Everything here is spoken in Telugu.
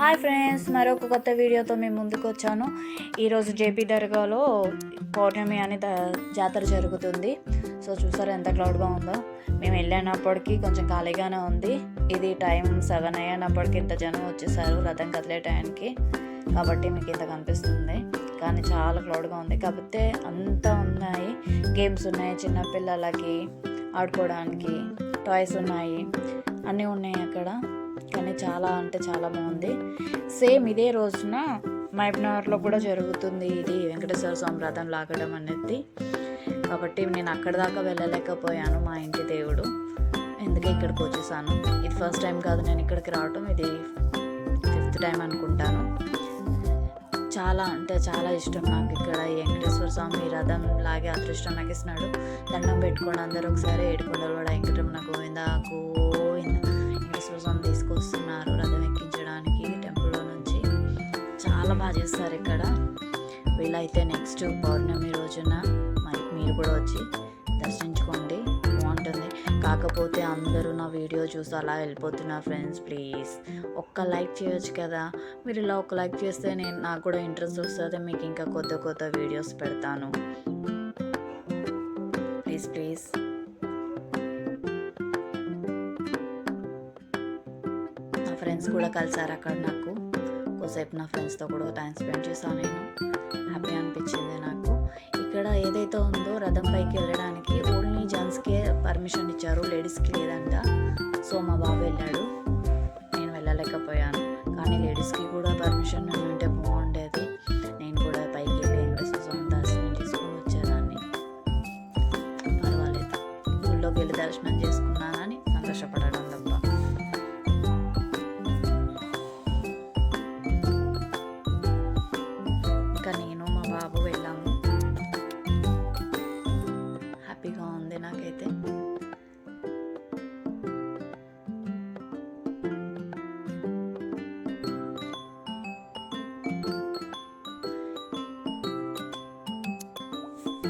హాయ్ ఫ్రెండ్స్, మరొక కొత్త వీడియోతో మేము ముందుకు వచ్చాను. ఈరోజు జేపీ దర్గాలో పౌర్ణమి అని జాతర జరుగుతుంది. సో చూసారా ఎంత క్రౌడ్గా ఉందో. మేము వెళ్ళినప్పటికీ కొంచెం ఖాళీగానే ఉంది. ఇది టైం 7 అయ్యేటప్పటికి ఇంత జనం వచ్చేసారు రథం కదిలే టైంకి, కాబట్టి మీకు ఇంత కనిపిస్తుంది. కానీ చాలా క్రౌడ్గా ఉంది. కాకపోతే అంతా ఉన్నాయి, గేమ్స్ ఉన్నాయి, చిన్నపిల్లలకి ఆడుకోవడానికి టాయ్స్ ఉన్నాయి, అన్నీ ఉన్నాయి అక్కడ. కానీ చాలా అంటే చాలా బాగుంది. సేమ్ ఇదే రోజున మహబూబ్నగర్లో కూడా జరుగుతుంది ఇది వెంకటేశ్వర స్వామి రథం లాగడం అనేది. కాబట్టి నేను అక్కడి దాకా వెళ్ళలేకపోయాను, మా ఇంటి దేవుడు, ఎందుకే ఇక్కడికి వచ్చేసాను. ఇది ఫస్ట్ టైం కాదు నేను ఇక్కడికి రావటం, ఇది 5th టైం అనుకుంటాను. చాలా అంటే చాలా ఇష్టం నాకు ఇక్కడ ఈ వెంకటేశ్వర స్వామి రథం లాగే అదృష్టం నాకు ఇస్తున్నాడు. దండం పెట్టుకోండి అందరూ ఒకసారి. ఏడుకొండలు కూడా వెంకటరమణ గోవింద గోవింద. వెంకటేశ్వర స్వామి తీసుకొస్తున్నారు రథం ఎక్కించడానికి టెంపుల్లో నుంచి. చాలా బాగా చేస్తారు ఇక్కడ. వీలైతే నెక్స్ట్ పౌర్ణమి రోజున మరి మీరు కూడా వచ్చి దర్శించుకోండి, బాగుంటుంది. కాకపోతే అందరూ నా వీడియో చూసి అలా వెళ్ళిపోతున్నారు ఫ్రెండ్స్. ప్లీజ్ ఒక్క లైక్ చేయొచ్చు కదా. మీరు ఇలా ఒక లైక్ చేస్తే నాకు కూడా ఇంట్రెస్ట్ వస్తుంది, మీకు ఇంకా కొత్త కొత్త వీడియోస్ పెడతాను. ప్లీజ్ నా ఫ్రెండ్స్ కూడా కలిసారు అక్కడ. నాకు కొద్దిసేపు నా ఫ్రెండ్స్తో కూడా టైం స్పెండ్ చేశాను. నేను హ్యాపీ అనిపించింది నాకు. ఇక్కడ ఏదైతే ఉందో రథం పైకి వెళ్ళడానికి ఓన్లీ జెంట్స్కే పర్మిషన్ ఇచ్చారు, లేడీస్కి లేదంట. సో మా బాబు వెళ్ళాడు, నేను వెళ్ళలేకపోయాను. కానీ లేడీస్కి కూడా పర్మిషన్ ఉంటే బాగుంటుంది.